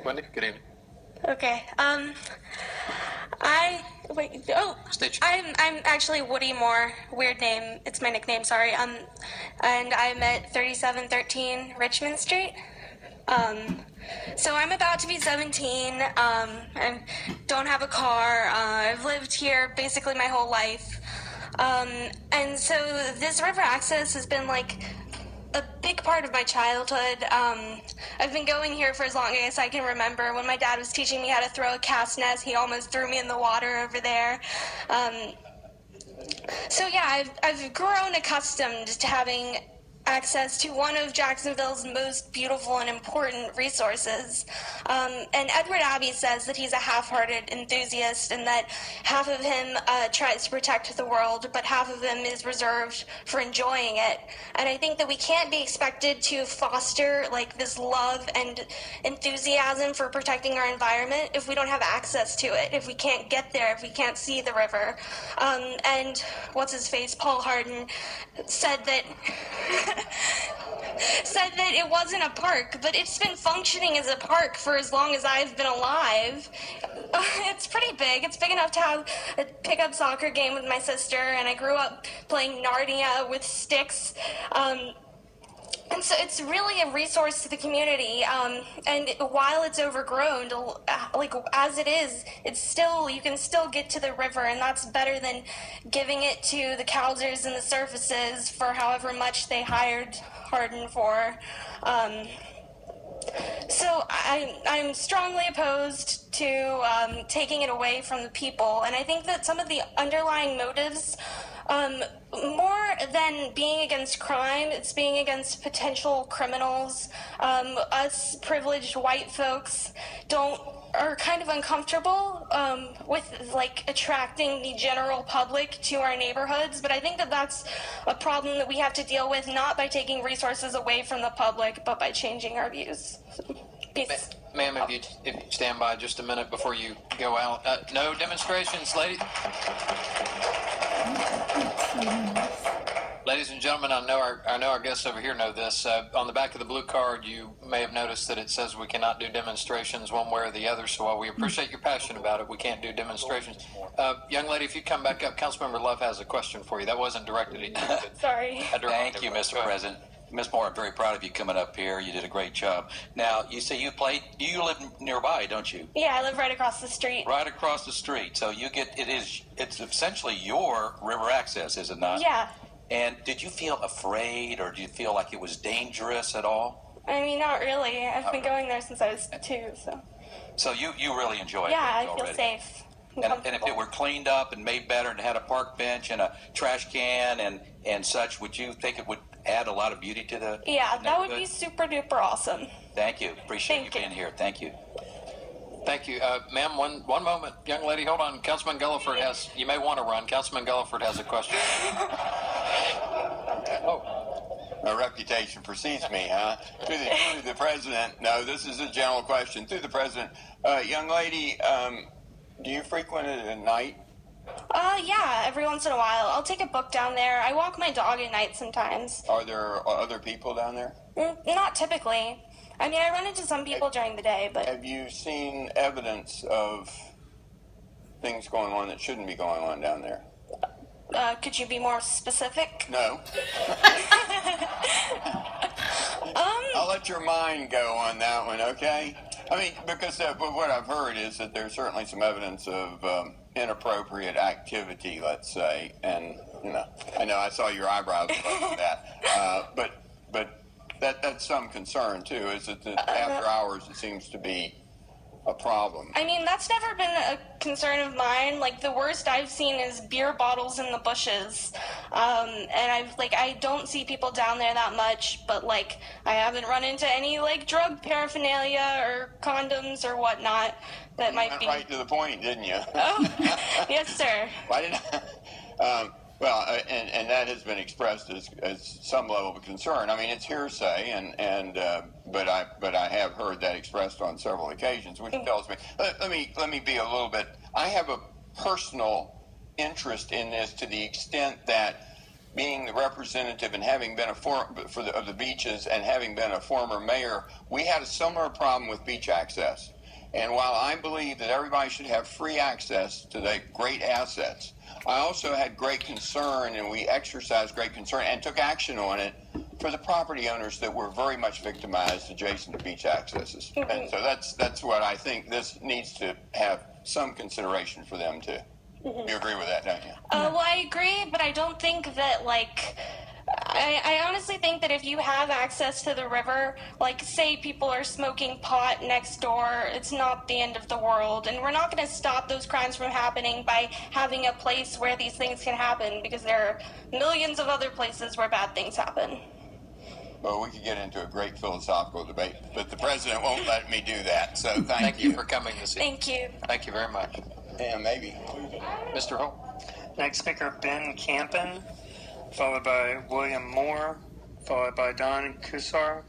Wendy, good evening. Okay. State I'm actually Woody Moore. Weird name. It's my nickname. Sorry. And I'm at 3713 Richmond Street. So I'm about to be 17. I don't have a car. I've lived here basically my whole life. And so this river access has been like a big part of my childhood. I've been going here for as long as I can remember. When my dad was teaching me how to throw a cast net, he almost threw me in the water over there. So yeah, I've grown accustomed to having access to one of Jacksonville's most beautiful and important resources. And Edward Abbey says that he's a half-hearted enthusiast and that half of him tries to protect the world, but half of him is reserved for enjoying it. And I think that we can't be expected to foster like this love and enthusiasm for protecting our environment if we don't have access to it, if we can't get there, if we can't see the river. And what's his face, Paul Hardin, said that it wasn't a park, but it's been functioning as a park for as long as I've been alive. It's pretty big. It's big enough to have a pickup soccer game with my sister, and I grew up playing Narnia with sticks. And so it's really a resource to the community. And while it's overgrown, like as it is, it's still, you can still get to the river, and that's better than giving it to the Cowsers and the Surfaces for however much they hired Hardin for. So I'm strongly opposed to taking it away from the people, and I think that some of the underlying motives, more than being against crime, it's being against potential criminals. Us privileged white folks are kind of uncomfortable with like attracting the general public to our neighborhoods, but I think that that's a problem that we have to deal with, not by taking resources away from the public, but by changing our views. Peace. Ma'am, if you stand by just a minute before you go out. No demonstrations, ladies. Ladies and gentlemen, I know our guests over here know this. On the back of the blue card, you may have noticed that it says we cannot do demonstrations one way or the other. So while we appreciate your passion about it, we can't do demonstrations. Young lady, if you come back up, Councilmember Love has a question for you. That wasn't directed at you. Sorry. Thank you, Mr. President. Ms. Moore, I'm very proud of you coming up here. You did a great job. Now, you say you live nearby, don't you? Yeah, I live right across the street. Right across the street. So it's essentially your river access, is it not? Yeah. And did you feel afraid, or do you feel like it was dangerous at all? I mean, not really. I've been going there since I was 2, so. So you really enjoy it? Yeah, I already. feel safe. And if it were cleaned up and made better and had a park bench and a trash can and such, would you think it would add a lot of beauty to the that would be super duper awesome. Thank you. Appreciate you being here. Thank you. Thank you. Ma'am, one moment. Young lady, hold on. Councilman Gulliford you may want to run. Councilman Gulliford has a question. My reputation precedes me, huh? To the president. No, this is a general question. To the president. Young lady, do you frequent it at night? Yeah, every once in a while. I'll take a book down there. I walk my dog at night sometimes. Are there other people down there? Not typically. I mean, I run into some people during the day, but... Have you seen evidence of things going on that shouldn't be going on down there? Could you be more specific? No. I'll let your mind go on that one, okay? I mean, because what I've heard is that there's certainly some evidence of inappropriate activity, let's say, and I know I saw your eyebrows above that, but that's some concern too. Is that after hours it seems to be a problem? I mean, that's never been a concern of mine. Like, the worst I've seen is beer bottles in the bushes, and I don't see people down there that much, but I haven't run into any drug paraphernalia or condoms or whatnot that might be. Right to the point, didn't you? Oh, yes, sir. Why didn't well, and that has been expressed as some level of concern. I mean, it's hearsay, but I have heard that expressed on several occasions, which tells me. Let me be a little bit. I have a personal interest in this to the extent that being the representative and having been of the beaches and having been a former mayor, we had a similar problem with beach access. And while I believe that everybody should have free access to the great assets, I also had great concern, and we exercised great concern and took action on it for the property owners that were very much victimized adjacent to beach accesses. And so that's what I think this needs to have some consideration for them too. You agree with that, don't you? Well, I agree, but I don't think that, I honestly think that if you have access to the river, say people are smoking pot next door, it's not the end of the world. And we're not going to stop those crimes from happening by having a place where these things can happen, because there are millions of other places where bad things happen. Well, we could get into a great philosophical debate, but the president won't let me do that. So thank you for coming this evening. Thank you. Thank you very much. Yeah, maybe. Mr. Holt. Next speaker, Ben Campen, followed by William Moore, followed by Don Kusar,